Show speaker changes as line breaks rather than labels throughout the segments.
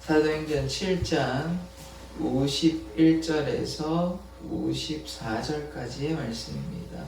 사도행전 7장 51절에서 54절까지의 말씀입니다.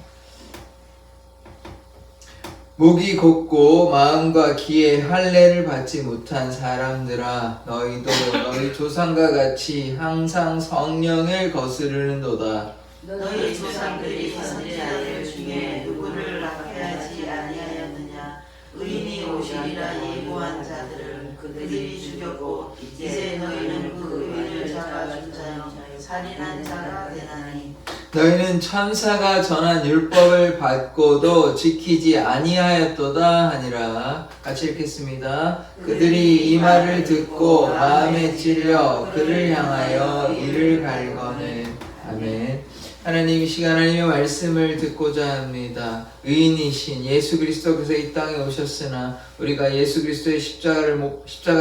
목이 곧고 마음과 귀에 할례를 받지 못한 사람들아, 너희도 너희 조상과 같이 항상 성령을 거스르는도다.
너희 조상들이 선지자들 중에 누구를 박해하지 아니하였느냐? 의인이 오시리라 예고한 자들을 그들이 죽였고 이제 너희는 그 의인을 잡아 죽자여 살인한 자가 되나니,
너희는 천사가 전한 율법을 받고도 지키지 아니하였도다 하니라. 같이 읽겠습니다. 그들이 이 말을 듣고 마음에 찔려 그를 향하여 이를 갈거늘. 아멘. 하나님, 이 시간 하나님의 말씀을 듣고자 합니다. 의인이신 예수 그리스도께서 이 땅에 오셨으나 우리가 예수 그리스도의 십자가에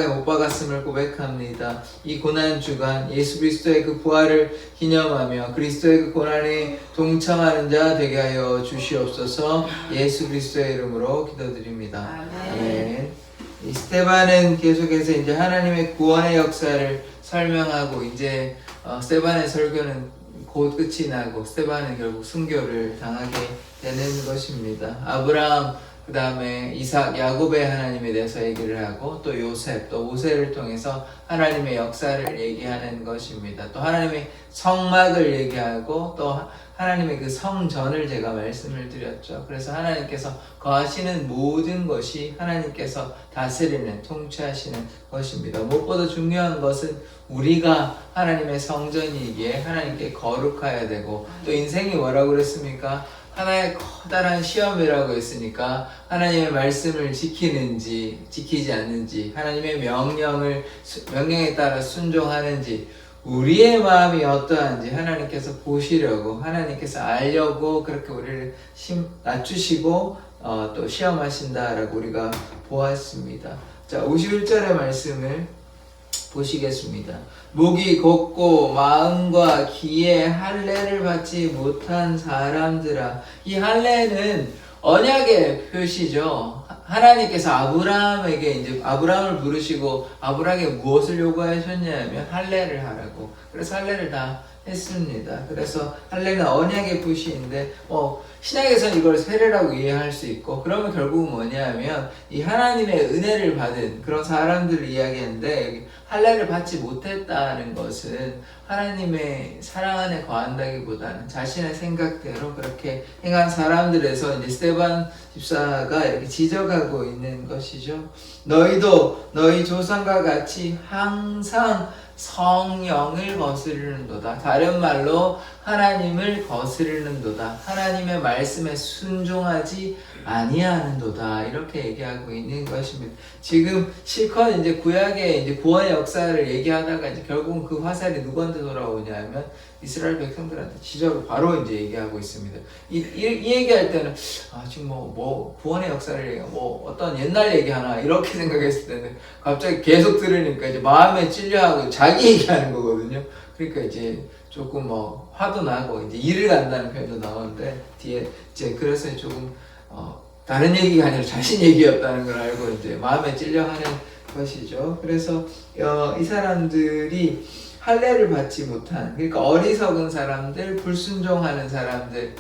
못 박았음을 고백합니다. 이 고난 주간 예수 그리스도의 그 부활을 기념하며 그리스도의 그 고난에 동참하는 자 되게 하여 주시옵소서. 예수 그리스도의 이름으로 기도드립니다. 아멘. 이 스테반은 계속해서 이제 하나님의 구원의 역사를 설명하고 이제 스테반의 설교는 곧 끝이 나고 스테반은 결국 순교를 당하게 되는 것입니다. 아브라함, 그 다음에 이삭, 야곱의 하나님에 대해서 얘기를 하고 또 요셉, 또 모세를 통해서 하나님의 역사를 얘기하는 것입니다. 또 하나님의 성막을 얘기하고 또 하나님의 그 성전을 제가 말씀을 드렸죠. 그래서 하나님께서 거하시는 모든 것이 하나님께서 다스리는, 통치하시는 것입니다. 무엇보다 중요한 것은 우리가 하나님의 성전이기에 하나님께 거룩해야 되고, 또 인생이 뭐라고 그랬습니까? 하나의 커다란 시험이라고 했으니까 하나님의 말씀을 지키는지 지키지 않는지, 하나님의 명령에 따라 순종하는지, 우리의 마음이 어떠한지 하나님께서 보시려고, 하나님께서 알려고 그렇게 우리를 낮추시고 또 시험하신다라고 우리가 보았습니다. 자, 51절의 말씀을 보시겠습니다. 목이 곧고 마음과 귀에 할례를 받지 못한 사람들아. 이 할례는 언약의 표시죠. 하나님께서 아브라함에게 이제 아브라함을 부르시고 아브라함에게 무엇을 요구하셨냐면 할례를 하라고. 그래서 할례를 다 했습니다. 그래서 할례는 언약의 표시인데 신약에서는 이걸 세례라고 이해할 수 있고, 그러면 결국은 뭐냐면 이 하나님의 은혜를 받은 그런 사람들을 이야기하는데, 여기 할례를 받지 못했다는 것은 하나님의 사랑 안에 거한다기보다는 자신의 생각대로 그렇게 행한 사람들에서 이제 스테반 집사가 이렇게 지적하고 있는 것이죠. 너희도 너희 조상과 같이 항상 성령을 거스르는도다. 다른 말로 하나님을 거스르는도다. 하나님의 말씀에 순종하지 아니하는도다. 이렇게 얘기하고 있는 것입니다. 지금 실컷 이제 구약의 이제 구원의 역사를 얘기하다가 이제 결국은 그 화살이 누구한테 돌아오냐면 이스라엘 백성들한테 지적을 바로 이제 얘기하고 있습니다. 이 얘기할 때는 지금 뭐 구원의 역사를 얘기하고 어떤 옛날 얘기하나 이렇게 생각했을 때는 갑자기 계속 들으니까 이제 마음에 찔려하고 자기 얘기하는 거거든요. 그러니까 이제 조금 화도 나고 이제 일을 간다는 표현도 나오는데 뒤에 이제 그래서 조금 다른 얘기가 아니라 자신 얘기였다는 걸 알고 이제 마음에 찔려하는 것이죠. 그래서 이 사람들이 할례를 받지 못한, 그러니까 어리석은 사람들, 불순종하는 사람들,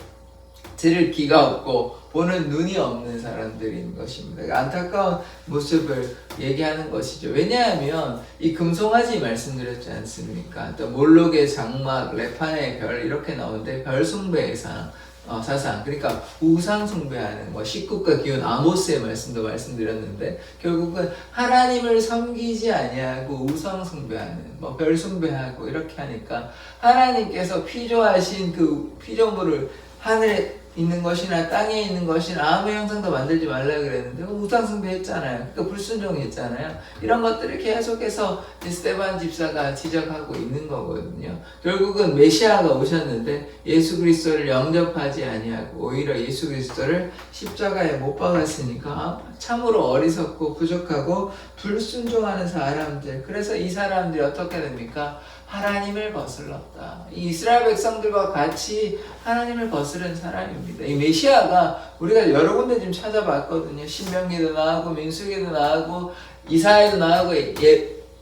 들을 귀가 없고 보는 눈이 없는 사람들인 것입니다. 안타까운 모습을 얘기하는 것이죠. 왜냐하면 이 금송아지 말씀드렸지 않습니까? 또 몰록의 장막, 레판의 별 이렇게 나오는데 별 숭배의 사상, 그러니까 우상 숭배하는 19가 기운 아모스의 말씀도 말씀드렸는데 결국은 하나님을 섬기지 아니하고 우상 숭배하는 별 숭배하고 이렇게 하니까 하나님께서 피조하신 그 피조물을 하늘에 있는 것이나 땅에 있는 것이나 아무 형상도 만들지 말라 그랬는데 우상 숭배했잖아요. 그러니까 불순종했잖아요. 이런 것들을 계속해서 스테반 집사가 지적하고 있는 거거든요. 결국은 메시아가 오셨는데 예수 그리스도를 영접하지 아니하고 오히려 예수 그리스도를 십자가에 못 박았으니까 참으로 어리석고 부족하고 불순종하는 사람들. 그래서 이 사람들이 어떻게 됩니까? 하나님을 거슬렀다. 이 이스라엘 백성들과 같이 하나님을 거스른 사람입니다. 이 메시아가 우리가 여러 군데 좀 찾아봤거든요. 신명기도 나오고 민수기도 나오고 이사야도 나오고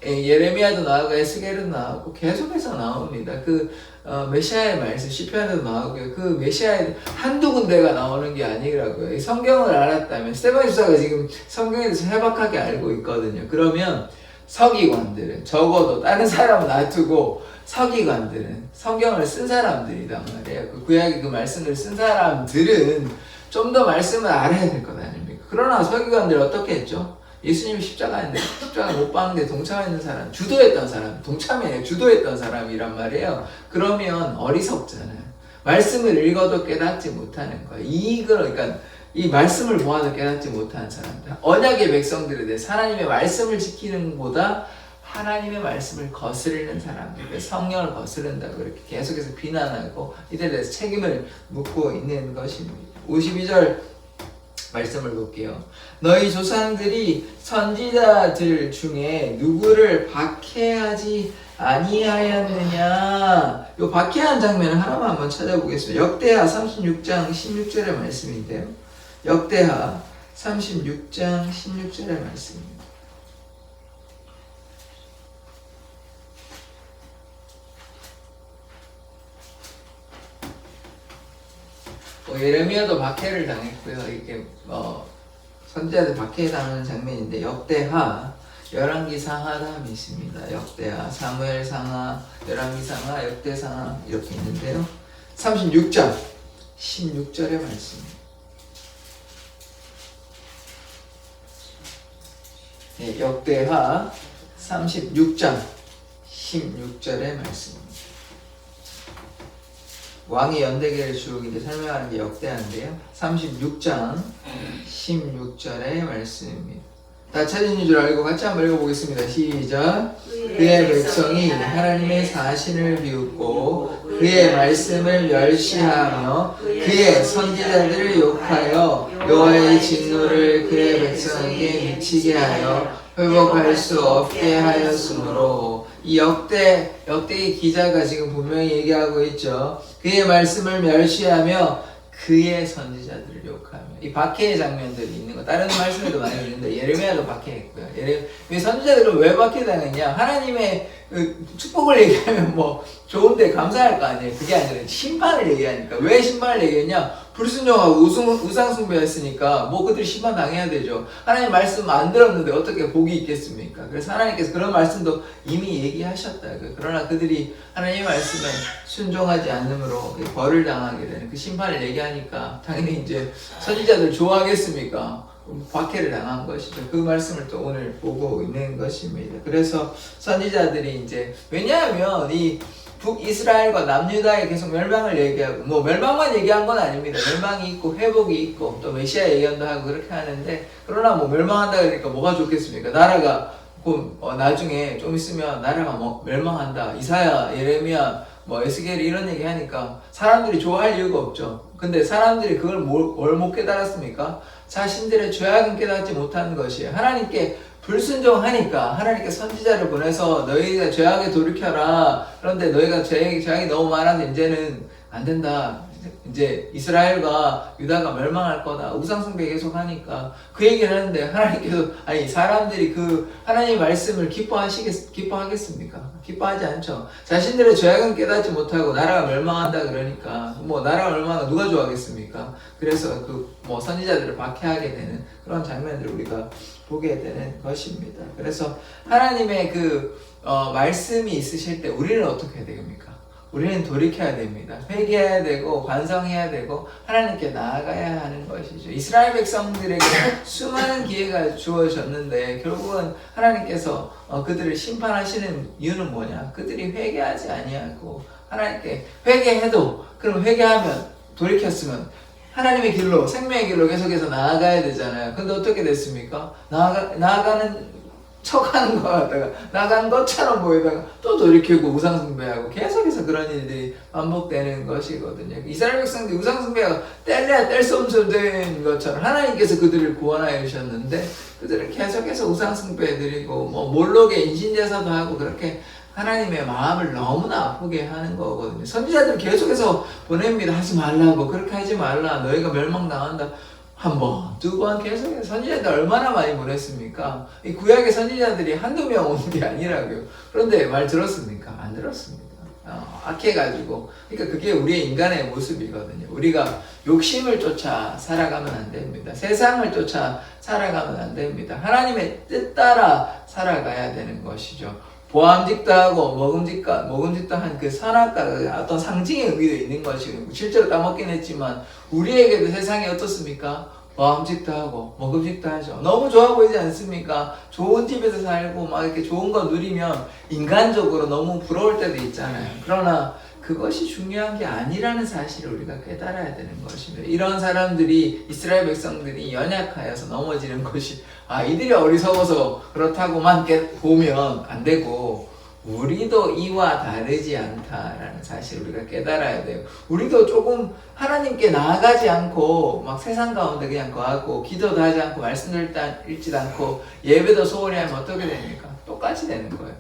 예레미야도 나오고 에스겔도 나오고 계속해서 나옵니다. 메시아의 말씀 시편에도 나오고요. 그 메시아의 한두 군데가 나오는 게 아니라고요. 이 성경을 알았다면 스테반 주사가 지금 성경에 대해서 해박하게 알고 있거든요. 그러면 서기관들은 적어도 다른 사람 놔두고 서기관들은 성경을 쓴 사람들이란 말이에요. 그 구약의 그 말씀을 쓴 사람들은 좀 더 말씀을 알아야 될 것 아닙니까? 그러나 서기관들 어떻게 했죠? 예수님이 십자가 못 박는데 동참했는 사람, 주도했던 사람, 동참에 주도했던 사람이란 말이에요. 그러면 어리석잖아요. 말씀을 읽어도 깨닫지 못하는 거예요. 그러니까 이 말씀을 보아도 깨닫지 못하는 사람들, 언약의 백성들에 대해서 하나님의 말씀을 지키는 것보다 하나님의 말씀을 거스르는 사람들, 성령을 거스른다고 이렇게 계속해서 비난하고 이들에 대해서 책임을 묻고 있는 것입니다. 52절 말씀을 볼게요. 너희 조상들이 선지자들 중에 누구를 박해하지 아니하였느냐. 요 박해한 장면을 하나만 한번 찾아보겠습니다. 역대하 36장 16절의 말씀인데요. 역대하 36장 16절의 말씀입니다. 예레미야도 박해를 당했고요. 이게 선지자들 박해당하는 장면인데 역대하, 열왕기상하담이 있습니다. 역대하, 사무엘상하, 열왕기상하, 역대상하 이렇게 있는데요. 36장 16절의 말씀입니다. 네, 역대하 36장 16절의 말씀입니다. 왕의 연대기를 쭉 이제 설명하는 게 역대하인데요. 36장 16절의 말씀입니다. 다 찾으신 줄 알고 같이 한번 읽어보겠습니다. 시작. 그의 백성이 하나님의 사신을 비웃고 그의 말씀을 멸시하며 그의 선지자들을 욕하여 여호와의 진노를 그의 백성에게 미치게 하여 회복할 수 없게 하였으므로. 이 역대의 기자가 지금 분명히 얘기하고 있죠. 그의 말씀을 멸시하며 그의 선지자들을 욕하며. 이 박해의 장면들이 있는 거 다른 말씀에도 많이 있는데 예레미야도 박해했고요. 왜 선지자들은 왜 박해당했냐? 하나님의 축복을 얘기하면 뭐 좋은데 감사할 거 아니에요. 그게 아니라 심판을 얘기하니까. 왜 심판을 얘기했냐? 불순종하고 우상숭배했으니까 뭐 그들이 심판 당해야 되죠. 하나님 말씀 안 들었는데 어떻게 복이 있겠습니까? 그래서 하나님께서 그런 말씀도 이미 얘기하셨다. 그러나 그들이 하나님의 말씀에 순종하지 않으므로 벌을 당하게 되는 그 심판을 얘기하니까 당연히 이제 선지자들 좋아하겠습니까? 박해를 당한 것이죠. 그 말씀을 또 오늘 보고 있는 것입니다. 그래서 선지자들이 이제 왜냐하면 이 북이스라엘과 남유다에 계속 멸망을 얘기하고 뭐 멸망만 얘기한 건 아닙니다. 멸망이 있고 회복이 있고 또 메시아 예언도 하고 그렇게 하는데 그러나 뭐 멸망한다 그러니까 뭐가 좋겠습니까? 나라가 나중에 좀 있으면 나라가 뭐 멸망한다. 이사야, 예레미야, 뭐 에스겔이 이런 얘기 하니까 사람들이 좋아할 이유가 없죠. 근데 사람들이 그걸 뭘 못 깨달았습니까? 자신들의 죄악은 깨닫지 못하는 것이에요. 하나님께 불순종하니까 하나님께 선지자를 보내서 너희가 죄악에 돌이켜라. 그런데 너희가 죄악이 너무 많아서 이제는 안 된다. 이제 이스라엘과 유다가 멸망할 거다. 우상숭배 계속 하니까 그 얘기를 하는데 하나님께서 사람들이 그 하나님의 말씀을 기뻐하겠습니까? 기뻐하지 않죠. 자신들의 죄악은 깨닫지 못하고 나라가 멸망한다 그러니까 뭐 나라가 멸망하면 누가 좋아하겠습니까? 그래서 뭐 선지자들을 박해하게 되는 그런 장면들을 우리가 보게 되는 것입니다. 그래서 하나님의 말씀이 있으실 때 우리는 어떻게 해야 됩니까? 우리는 돌이켜야 됩니다. 회개해야 되고 반성해야 되고 하나님께 나아가야 하는 것이죠. 이스라엘 백성들에게 수많은 기회가 주어졌는데 결국은 하나님께서 그들을 심판하시는 이유는 뭐냐? 그들이 회개하지 아니하고 하나님께 회개해도 그럼 회개하면 돌이켰으면 하나님의 길로 생명의 길로 계속해서 나아가야 되잖아요. 근데 어떻게 됐습니까? 나아가는 척하는 것 같다가 나간 것처럼 보이다가 또 돌이키고 우상숭배하고 계속해서 그런 일들이 반복되는 것이거든요. 이스라엘 백성들이 우상숭배가 뗄래야 뗄 수 없는 것처럼 하나님께서 그들을 구원하여 주셨는데 그들은 계속해서 우상숭배드리고 뭐 몰록의 인신제사도 하고 그렇게 하나님의 마음을 너무나 아프게 하는 거거든요. 선지자들 계속해서 보냅니다. 하지 말라고. 그렇게 하지 말라. 너희가 멸망당한다. 한 번, 두 번 계속해서 선지자들 얼마나 많이 보냈습니까? 이 구약의 선지자들이 한두 명 오는 게 아니라고요. 그런데 말 들었습니까? 안 들었습니다. 악해가지고. 그러니까 그게 우리의 인간의 모습이거든요. 우리가 욕심을 쫓아 살아가면 안 됩니다. 세상을 쫓아 살아가면 안 됩니다. 하나님의 뜻 따라 살아가야 되는 것이죠. 보암직도 하고 먹음직도 한 그 선악과가 어떤 상징의 의미도 있는 것이고 실제로 따먹긴 했지만 우리에게도 세상이 어떻습니까? 보암직도 하고 먹음직도 하죠. 너무 좋아 보이지 않습니까? 좋은 집에서 살고 막 이렇게 좋은 거 누리면 인간적으로 너무 부러울 때도 있잖아요. 그러나 그것이 중요한 게 아니라는 사실을 우리가 깨달아야 되는 것입니다. 이런 사람들이 이스라엘 백성들이 연약하여서 넘어지는 것이 이들이 어리석어서 그렇다고만 보면 안 되고 우리도 이와 다르지 않다라는 사실을 우리가 깨달아야 돼요. 우리도 조금 하나님께 나아가지 않고 막 세상 가운데 그냥 거하고 기도도 하지 않고 말씀도 읽지도 않고 예배도 소홀히 하면 어떻게 됩니까? 똑같이 되는 거예요.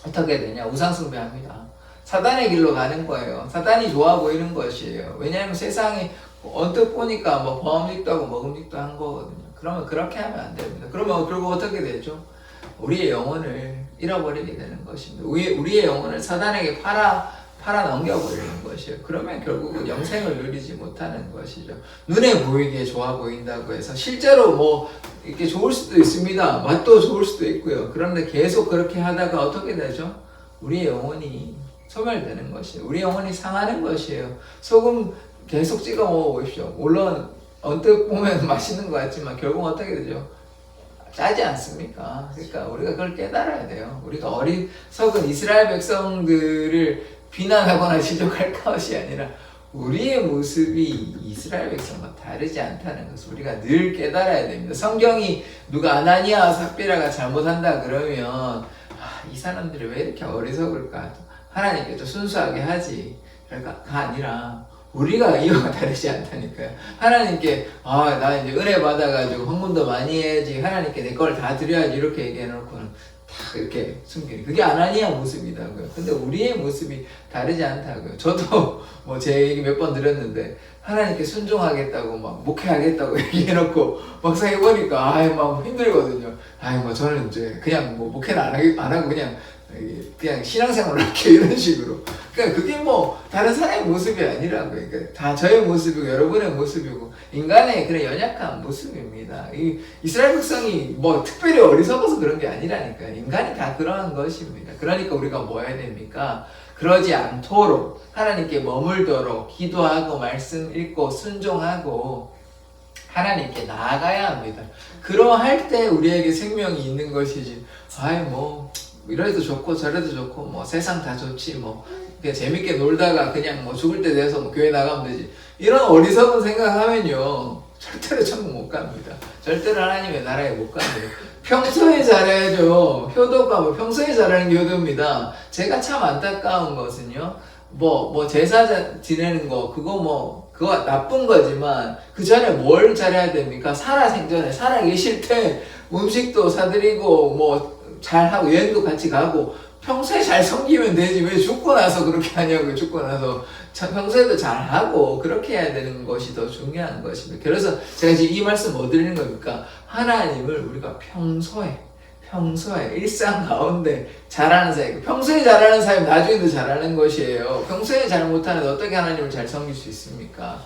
어떻게 되냐? 우상숭배합니다. 사단의 길로 가는 거예요. 사단이 좋아 보이는 것이에요. 왜냐하면 세상이 언뜻 보니까 뭐 보암직도 하고 먹음직도 한 거거든요. 그러면 그렇게 하면 안 됩니다. 그러면 결국 어떻게 되죠? 우리의 영혼을 잃어버리게 되는 것입니다. 우리의 영혼을 사단에게 팔아 넘겨버리는 것이에요. 그러면 결국은 영생을 누리지 못하는 것이죠. 눈에 보이기에 좋아 보인다고 해서 실제로 뭐 이렇게 좋을 수도 있습니다. 맛도 좋을 수도 있고요. 그런데 계속 그렇게 하다가 어떻게 되죠? 우리의 영혼이 소멸되는 것이에요. 우리 영혼이 상하는 것이에요. 소금 계속 찍어 먹어보십시오. 물론 언뜻 보면 맛있는 것 같지만 결국 어떻게 되죠? 짜지 않습니까? 그러니까 우리가 그걸 깨달아야 돼요. 우리가 어리석은 이스라엘 백성들을 비난하거나 지적할 것이 아니라 우리의 모습이 이스라엘 백성과 다르지 않다는 것을 우리가 늘 깨달아야 됩니다. 성경이 누가 아나니아와 삽비라가 잘못한다 그러면 이 사람들이 왜 이렇게 어리석을까? 하나님께 좀 순수하게 하지. 그러니까 아니라 우리가 이와 다르지 않다니까요. 하나님께 나 이제 은혜 받아가지고 헌금도 많이 해야지 하나님께 내 걸 다 드려야지 이렇게 얘기해놓고는 다 이렇게 숨기는 그게 아나니아 모습이다고요. 근데 우리의 모습이 다르지 않다고요. 저도 뭐 제 얘기 몇 번 들었는데 하나님께 순종하겠다고 막 목회하겠다고 얘기해놓고 막상 해보니까 막 힘들거든요. 뭐 저는 이제 그냥 뭐 목회는 안 하고 그냥 신앙생활을 할게 이런 식으로. 그러니까 그게 뭐 다른 사람의 모습이 아니라고요. 그러니까 다 저의 모습이고 여러분의 모습이고 인간의 그런 연약한 모습입니다. 이스라엘 백성이 뭐 특별히 어리석어서 그런 게 아니라니까요. 인간이 다 그러한 것입니다. 그러니까 우리가 뭐 해야 됩니까? 그러지 않도록 하나님께 머물도록 기도하고 말씀 읽고 순종하고 하나님께 나아가야 합니다. 그러할 때 우리에게 생명이 있는 것이지 뭐 이래도 좋고 저래도 좋고 뭐 세상 다 좋지 뭐 그냥 재밌게 놀다가 그냥 뭐 죽을 때 돼서 뭐 교회 나가면 되지 이런 어리석은 생각하면요 절대로 천국 못 갑니다. 절대로 하나님의 나라에 못 갑니다. 평소에 잘해야죠. 효도가 뭐 평소에 잘하는 게 효도입니다. 제가 참 안타까운 것은요 뭐 제사 지내는 거 그거 나쁜 거지만 그 전에 뭘 잘해야 됩니까? 살아생전에 살아 계실 때 음식도 사드리고 뭐 잘하고 여행도 같이 가고 평소에 잘 섬기면 되지 왜 죽고 나서 그렇게 하냐고요. 죽고 나서 평소에도 잘하고 그렇게 해야 되는 것이 더 중요한 것입니다. 그래서 제가 지금 이 말씀 뭐 드리는 겁니까? 하나님을 우리가 평소에 일상 가운데 잘하는 사람 평소에 잘하는 사람이 나중에도 잘하는 것이에요. 평소에 잘 못하는데 어떻게 하나님을 잘 섬길 수 있습니까?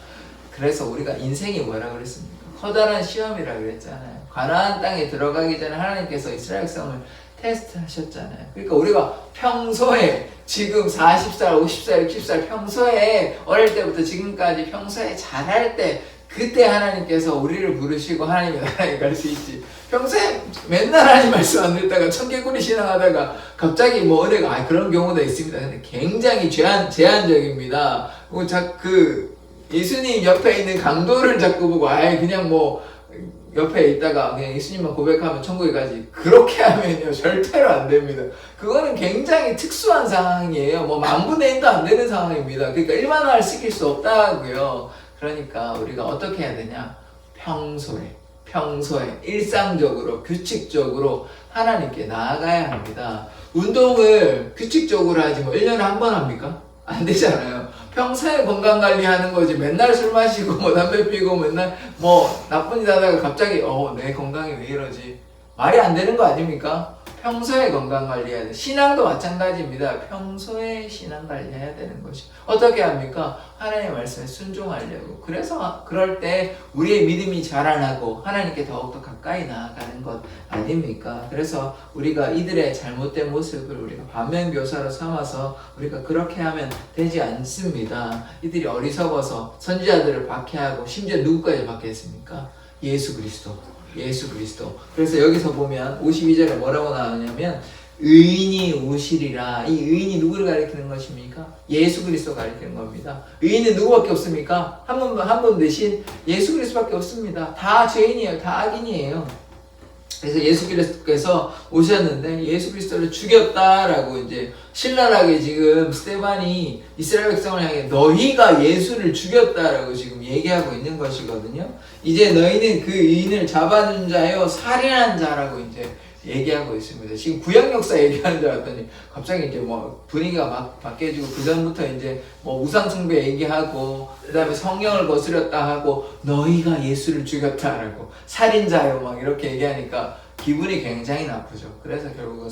그래서 우리가 인생이 뭐라 그랬습니까? 커다란 시험이라 그랬잖아요. 가나안 땅에 들어가기 전에 하나님께서 이스라엘 백성을 테스트 하셨잖아요. 그러니까 우리가 평소에 지금 40살, 50살, 60살 평소에 어릴 때부터 지금까지 평소에 잘할 때 그때 하나님께서 우리를 부르시고 하나님의 나라에 갈 수 있지. 평소에 맨날 하나님 말씀 안 듣다가 청개구리 신앙하다가 갑자기 뭐 은혜가 그런 경우도 있습니다. 근데 굉장히 제한적입니다. 예수님 옆에 있는 강도를 자꾸 보고 그냥 뭐 옆에 있다가 그냥 예수님만 고백하면 천국에 가지 그렇게 하면요 절대로 안 됩니다. 그거는 굉장히 특수한 상황이에요. 뭐 10,000분의 1도 안 되는 상황입니다. 그러니까 일반화를 시킬 수 없다고요. 그러니까 우리가 어떻게 해야 되냐? 평소에 일상적으로 규칙적으로 하나님께 나아가야 합니다. 운동을 규칙적으로 하지 뭐 1년에 한 번 합니까? 안 되잖아요. 평소에 건강 관리하는 거지. 맨날 술 마시고 뭐 담배 피고 맨날 뭐 나쁜 일 하다가 갑자기 내 건강이 왜 이러지? 말이 안 되는 거 아닙니까? 평소에 건강 관리해야 돼. 신앙도 마찬가지입니다. 평소에 신앙 관리해야 되는 것이. 어떻게 합니까? 하나님의 말씀에 순종하려고. 그래서 그럴 때 우리의 믿음이 자라나고 하나님께 더욱더 가까이 나아가는 것 아닙니까? 그래서 우리가 이들의 잘못된 모습을 우리가 반면교사로 삼아서 우리가 그렇게 하면 되지 않습니다. 이들이 어리석어서 선지자들을 박해하고 심지어 누구까지 박해했습니까? 예수 그리스도. 그래서 여기서 보면 52절에 뭐라고 나오냐면 의인이 오시리라. 이 의인이 누구를 가리키는 것입니까? 예수 그리스도 가리키는 겁니다. 의인은 누구밖에 없습니까? 한 분 대신 예수 그리스도밖에 없습니다. 다 죄인이에요. 다 악인이에요. 그래서 예수 그리스도께서 오셨는데 예수 그리스도를 죽였다라고 이제 신랄하게 지금 스데반이 이스라엘 백성을 향해 너희가 예수를 죽였다라고 지금 얘기하고 있는 것이거든요. 이제 너희는 그 의인을 잡아준 자요 살인한 자라고 이제 얘기하고 있습니다. 지금 구약 역사 얘기하는 줄 알았더니 갑자기 이제 뭐 분위기가 막 바뀌어지고 그 전부터 이제 뭐 우상 숭배 얘기하고 그다음에 성령을 거스렸다 하고 너희가 예수를 죽였다라고 살인자요 막 이렇게 얘기하니까 기분이 굉장히 나쁘죠. 그래서 결국은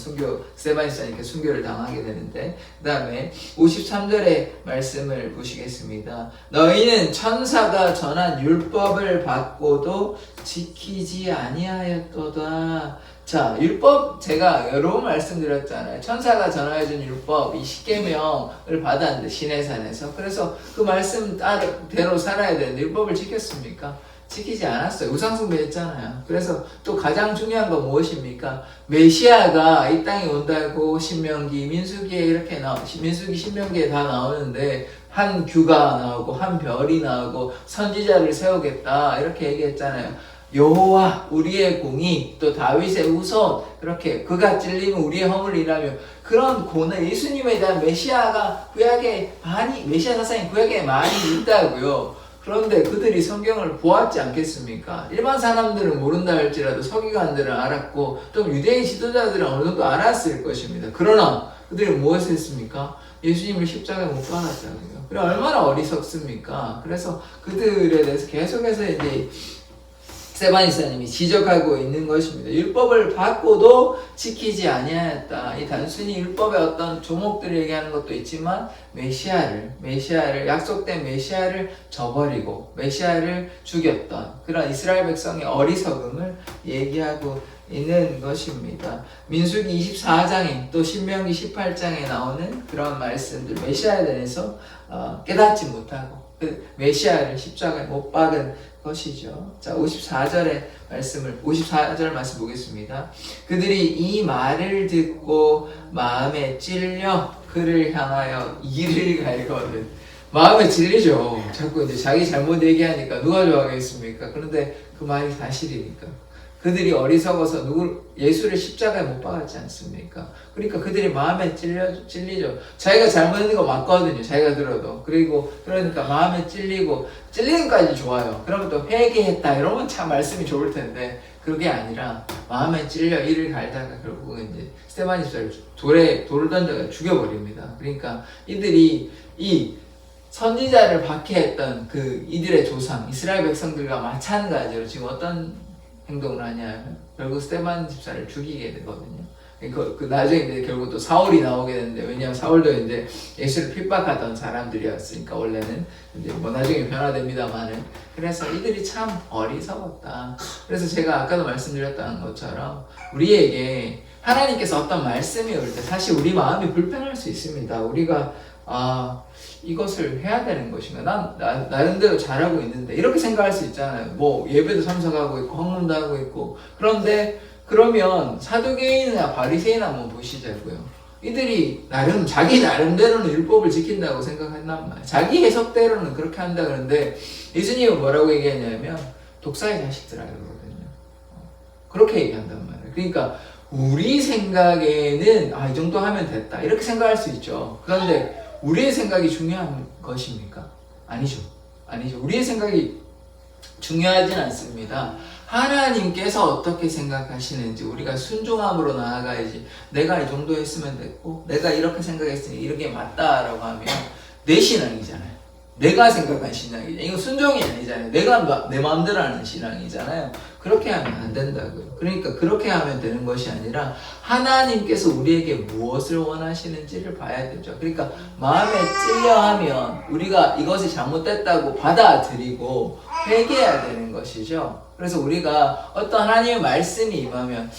스데반이 있으니까 순교를 당하게 되는데 그 다음에 53절의 말씀을 보시겠습니다. 너희는 천사가 전한 율법을 받고도 지키지 아니하였도다. 자, 율법 제가 여러 번 말씀드렸잖아요. 천사가 전하여준 율법 이 십계명을 받았는데 시내산에서 그래서 그 말씀대로 살아야 되는데 율법을 지켰습니까? 지키지 않았어요. 우상숭배했잖아요. 그래서 또 가장 중요한 건 무엇입니까? 메시아가 이 땅에 온다고 신명기, 민수기에 이렇게 민수기, 신명기에 다 나오는데 한 규가 나오고 한 별이 나오고 선지자를 세우겠다 이렇게 얘기했잖아요. 여호와 우리의 공의 또 다윗의 후손 그렇게 그가 찔리면 우리의 허물 일하며 그런 고난 예수님에 대한 메시아가 구약에 메시아 사상이 구약에 많이 있다고요. 그런데 그들이 성경을 보았지 않겠습니까? 일반 사람들은 모른다 할지라도 서기관들은 알았고 또 유대인 지도자들은 어느 정도 알았을 것입니다. 그러나 그들이 무엇을 했습니까? 예수님을 십자가에 못 박았다고요. 그래 얼마나 어리석습니까? 그래서 그들에 대해서 계속해서 이제 스데반 이사님이 지적하고 있는 것입니다. 율법을 받고도 지키지 아니하였다. 이 단순히 율법의 어떤 조목들을 얘기하는 것도 있지만 메시아를 약속된 메시아를 저버리고 메시아를 죽였던 그런 이스라엘 백성의 어리석음을 얘기하고 있는 것입니다. 민수기 24장에 또 신명기 18장에 나오는 그런 말씀들 메시아에 대해서 깨닫지 못하고 그 메시아를 십자가에 못 박은 것이죠. 자, 54절 말씀 보겠습니다. 그들이 이 말을 듣고 마음에 찔려 그를 향하여 이를 갈거든. 마음에 찔리죠. 자꾸 이제 자기 잘못 얘기하니까 누가 좋아하겠습니까? 그런데 그 말이 사실이니까. 그들이 어리석어서 예수를 십자가에 못 박았지 않습니까? 그러니까 그들이 마음에 찔리죠. 자기가 잘못했는 거 맞거든요. 자기가 들어도. 그러니까 마음에 찔리는까지 좋아요. 그러면 또 회개했다. 이러면 참 말씀이 좋을 텐데, 그게 아니라 마음에 찔려 이를 갈다가 결국은 이제 스데반 집사를 돌을 던져서 죽여버립니다. 그러니까 이들이 이 선지자를 박해했던 그 이들의 조상, 이스라엘 백성들과 마찬가지로 지금 어떤 행동을 하냐면 결국 스데반 집사를 죽이게 되거든요. 나중에 이제 결국 또 사울이 나오게 되는데 왜냐하면 사울도 이제 예수를 핍박하던 사람들이었으니까 원래는 이제 뭐 나중에 변화됩니다만은 그래서 이들이 참 어리석었다. 그래서 제가 아까도 말씀드렸던 것처럼 우리에게 하나님께서 어떤 말씀이 올 때 사실 우리 마음이 불편할 수 있습니다. 우리가 이것을 해야 되는 것인가? 난 나름대로 잘하고 있는데 이렇게 생각할 수 있잖아요. 뭐 예배도 참석하고 있고 헌금도 하고 있고 그런데 그러면 사두개인이나 바리새인 한번 보시자고요. 이들이 자기 나름대로는 율법을 지킨다고 생각했단 말이에요. 자기 해석대로는 그렇게 한다 그러는데 예수님은 뭐라고 얘기하냐면 독사의 자식들아 그러거든요. 그렇게 얘기한단 말이에요. 그러니까 우리 생각에는 이 정도 하면 됐다 이렇게 생각할 수 있죠. 그런데 우리의 생각이 중요한 것입니까? 아니죠. 우리의 생각이 중요하진 않습니다. 하나님께서 어떻게 생각하시는지 우리가 순종함으로 나아가야지 내가 이 정도 했으면 됐고 내가 이렇게 생각했으니 이렇게 맞다라고 하면 내 신앙이잖아요. 내가 생각한 신앙이잖아요. 이건 순종이 아니잖아요. 내가 내 마음대로 하는 신앙이잖아요. 그렇게 하면 안 된다고요. 그러니까 그렇게 하면 되는 것이 아니라 하나님께서 우리에게 무엇을 원하시는지를 봐야 되죠. 그러니까 마음에 찔려 하면 우리가 이것이 잘못됐다고 받아들이고 회개해야 되는 것이죠. 그래서 우리가 어떤 하나님의 말씀이 임하면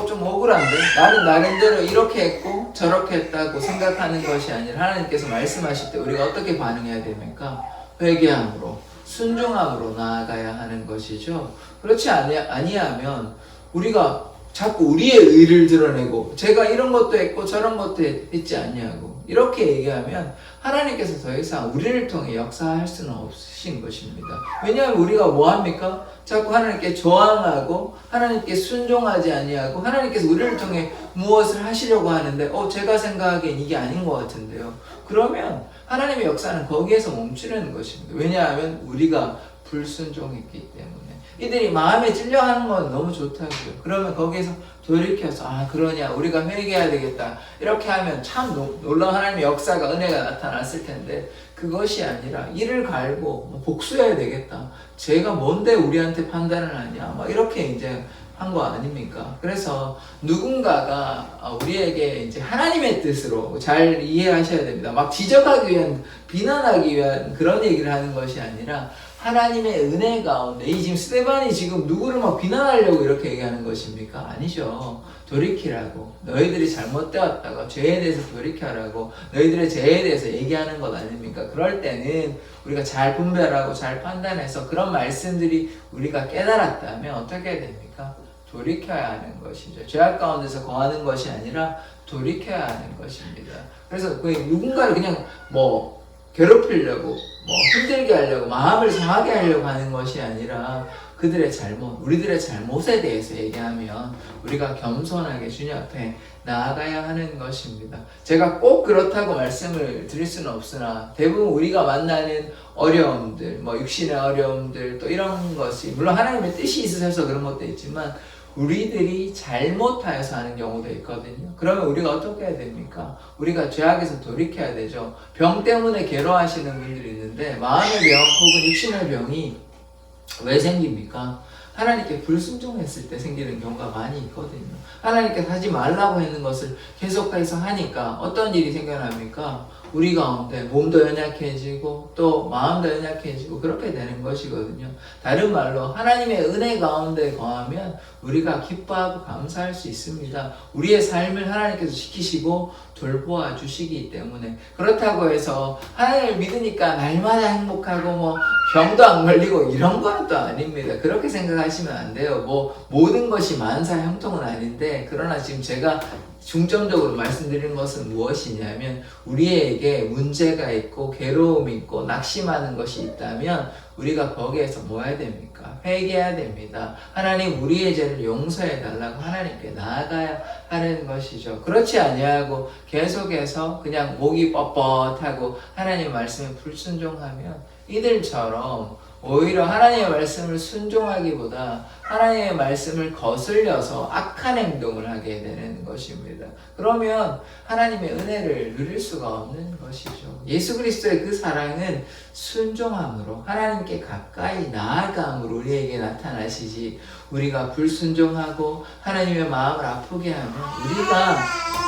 좀 억울한데? 나는 나름대로 이렇게 했고 저렇게 했다고 생각하는 것이 아니라 하나님께서 말씀하실 때 우리가 어떻게 반응해야 됩니까? 회개함으로 순종함으로 나아가야 하는 것이죠. 그렇지 아니하면 우리가 자꾸 우리의 의를 드러내고 제가 이런 것도 했고 저런 것도 했지 않냐고 이렇게 얘기하면 하나님께서 더 이상 우리를 통해 역사할 수는 없으신 것입니다. 왜냐하면 우리가 뭐합니까? 자꾸 하나님께 저항하고 하나님께 순종하지 아니하고 하나님께서 우리를 통해 무엇을 하시려고 하는데 제가 생각하기엔 이게 아닌 것 같은데요. 그러면 하나님의 역사는 거기에서 멈추려는 것입니다. 왜냐하면 우리가 불순종했기 때문에. 이들이 마음에 찔려하는 건 너무 좋다고요. 그러면 거기에서 돌이켜서 그러냐 우리가 회개해야 되겠다 이렇게 하면 참 놀라운 하나님의 역사가 은혜가 나타났을 텐데 그것이 아니라 이를 갈고 복수해야 되겠다. 제가 뭔데 우리한테 판단을 하냐 막 이렇게 이제 한 거 아닙니까? 그래서 누군가가 우리에게 이제 하나님의 뜻으로 잘 이해하셔야 됩니다. 막 지적하기 위한 비난하기 위한 그런 얘기를 하는 것이 아니라 하나님의 은혜 가운데 지금 스데반이 지금 누구를 막 비난하려고 이렇게 얘기하는 것입니까? 아니죠. 돌이키라고. 너희들이 잘못되었다고 죄에 대해서 돌이켜라고 너희들의 죄에 대해서 얘기하는 것 아닙니까? 그럴 때는 우리가 잘 분별하고 잘 판단해서 그런 말씀들이 우리가 깨달았다면 어떻게 해야 됩니까? 돌이켜야 하는 것이죠. 죄악 가운데서 거하는 것이 아니라 돌이켜야 하는 것입니다. 그래서 누군가를 그냥 괴롭히려고 힘들게 하려고 마음을 상하게 하려고 하는 것이 아니라 그들의 잘못, 우리들의 잘못에 대해서 얘기하면 우리가 겸손하게 주님 앞에 나아가야 하는 것입니다. 제가 꼭 그렇다고 말씀을 드릴 수는 없으나 대부분 우리가 만나는 어려움들, 육신의 어려움들 또 이런 것이 물론 하나님의 뜻이 있으셔서 그런 것도 있지만 우리들이 잘못하여서 하는 경우도 있거든요. 그러면 우리가 어떻게 해야 됩니까? 우리가 죄악에서 돌이켜야 되죠. 병 때문에 괴로워하시는 분들이 있는데 마음의 병 혹은 육신의 병이 왜 생깁니까? 하나님께 불순종했을 때 생기는 경우가 많이 있거든요. 하나님께서 하지 말라고 했는 것을 계속해서 하니까 어떤 일이 생겨납니까? 우리 가운데 몸도 연약해지고 또 마음도 연약해지고 그렇게 되는 것이거든요. 다른 말로 하나님의 은혜 가운데 거하면 우리가 기뻐하고 감사할 수 있습니다. 우리의 삶을 하나님께서 지키시고 돌보아 주시기 때문에 그렇다고 해서 하나님을 믿으니까 날마다 행복하고 병도 안 걸리고 이런 건 또 아닙니다. 그렇게 생각하시면 안 돼요. 모든 것이 만사 형통은 아닌데 그러나 지금 제가 중점적으로 말씀드리는 것은 무엇이냐면 우리에게 문제가 있고 괴로움이 있고 낙심하는 것이 있다면 우리가 거기에서 뭐 해야 됩니까? 회개해야 됩니다. 하나님 우리의 죄를 용서해 달라고 하나님께 나아가야 하는 것이죠. 그렇지 아니하고 계속해서 그냥 목이 뻣뻣하고 하나님 말씀에 불순종하면 이들처럼 오히려 하나님의 말씀을 순종하기보다 하나님의 말씀을 거슬려서 악한 행동을 하게 되는 것입니다. 그러면 하나님의 은혜를 누릴 수가 없는 것이죠. 예수 그리스도의 그 사랑은 순종함으로 하나님께 가까이 나아감으로 우리에게 나타나시지 우리가 불순종하고 하나님의 마음을 아프게 하면 우리가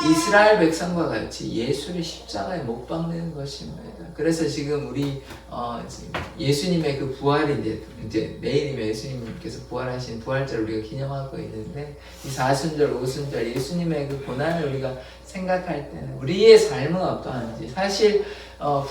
이스라엘 백성과 같이 예수를 십자가에 못 박는 것입니다. 그래서 지금 우리 예수님의 그 부활이 이제 내일이면 예수님께서 부활하신 부활절을 우리가 기념하고 있는데 이 사순절, 오순절 예수님의 그 고난을 우리가 생각할 때는 우리의 삶은 어떠한지 사실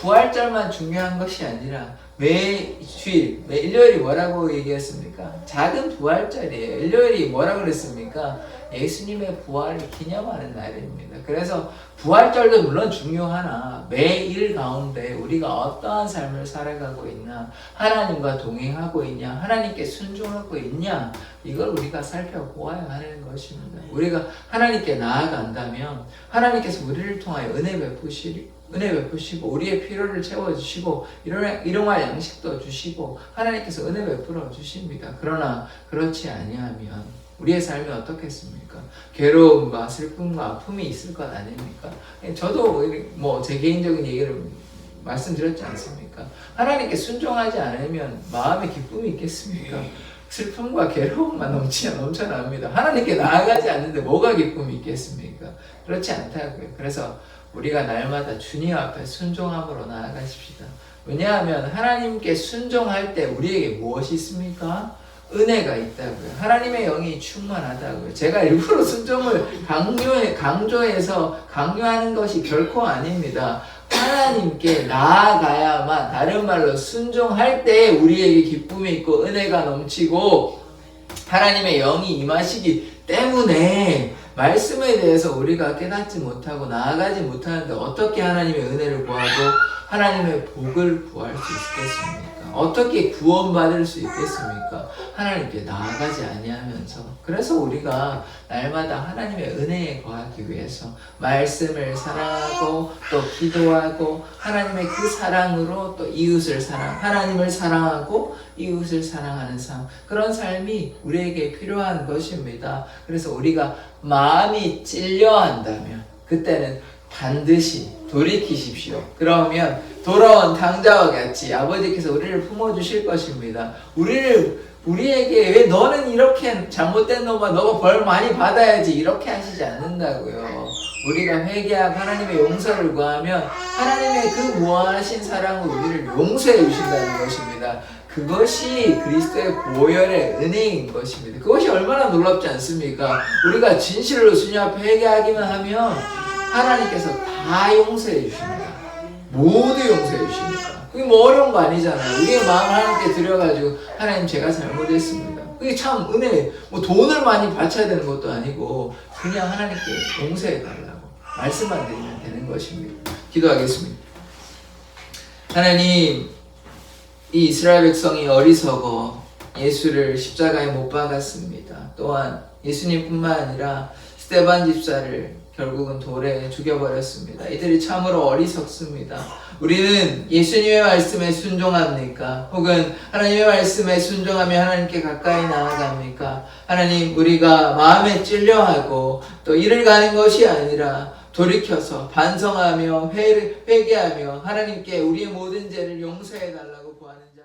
부활절만 중요한 것이 아니라 매주일, 일요일이 뭐라고 얘기했습니까? 작은 부활절이에요. 일요일이 뭐라고 그랬습니까? 예수님의 부활을 기념하는 날입니다. 그래서 부활절도 물론 중요하나 매일 가운데 우리가 어떠한 삶을 살아가고 있나, 하나님과 동행하고 있냐, 하나님께 순종하고 있냐, 이걸 우리가 살펴보아야 하는 것입니다. 우리가 하나님께 나아간다면 하나님께서 우리를 통하여 은혜 베푸시고 우리의 필요를 채워주시고 일용할 양식도 주시고 하나님께서 은혜 베풀어 주십니다. 그러나 그렇지 아니하면 우리의 삶이 어떻겠습니까? 괴로움과 슬픔과 아픔이 있을 것 아닙니까? 저도 제 개인적인 얘기를 말씀드렸지 않습니까? 하나님께 순종하지 않으면 마음에 기쁨이 있겠습니까? 슬픔과 괴로움만 넘쳐납니다. 하나님께 나아가지 않는데 뭐가 기쁨이 있겠습니까? 그렇지 않다고요. 그래서 우리가 날마다 주님 앞에 순종함으로 나아가십시다. 왜냐하면 하나님께 순종할 때 우리에게 무엇이 있습니까? 은혜가 있다고요. 하나님의 영이 충만하다고요. 제가 일부러 순종을 강조해서 강요하는 것이 결코 아닙니다. 하나님께 나아가야만, 다른 말로 순종할 때 우리에게 기쁨이 있고 은혜가 넘치고 하나님의 영이 임하시기 때문에 말씀에 대해서 우리가 깨닫지 못하고 나아가지 못하는데 어떻게 하나님의 은혜를 구하고 하나님의 복을 구할 수 있겠습니까? 어떻게 구원받을 수 있겠습니까? 하나님께 나아가지 아니하면서. 그래서 우리가 날마다 하나님의 은혜에 거하기 위해서 말씀을 사랑하고 또 기도하고 하나님의 그 사랑으로 또 이웃을 하나님을 사랑하고 이웃을 사랑하는 삶, 그런 삶이 우리에게 필요한 것입니다. 그래서 우리가 마음이 찔려 한다면 그때는 반드시 돌이키십시오. 그러면 돌아온 탕자와 같이 아버지께서 우리를 품어주실 것입니다. 우리에게 왜 너는 이렇게 잘못된 놈아, 너가 벌 많이 받아야지, 이렇게 하시지 않는다고요. 우리가 회개하고 하나님의 용서를 구하면 하나님의 그 무한하신 사랑으로 우리를 용서해 주신다는 것입니다. 그것이 그리스도의 보혈의 은혜인 것입니다. 그것이 얼마나 놀랍지 않습니까? 우리가 진실로 주님 앞에 회개하기만 하면 하나님께서 다 용서해 주십니다. 모두 용서해 주십니다. 그게 뭐 어려운 거 아니잖아요. 우리의 마음을 하나님께 드려가지고 하나님 제가 잘못했습니다. 그게 참 은혜, 뭐 돈을 많이 바쳐야 되는 것도 아니고 그냥 하나님께 용서해 달라고 말씀만 드리면 되는 것입니다. 기도하겠습니다. 하나님, 이 이스라엘 백성이 어리석어 예수를 십자가에 못 박았습니다. 또한 예수님뿐만 아니라 스데반 집사를 결국은 돌에 죽여버렸습니다. 이들이 참으로 어리석습니다. 우리는 예수님의 말씀에 순종합니까? 혹은 하나님의 말씀에 순종하며 하나님께 가까이 나아갑니까? 하나님, 우리가 마음에 찔려하고 또 이를 가는 것이 아니라 돌이켜서 반성하며 회개하며 하나님께 우리의 모든 죄를 용서해 달라고 구하는 자.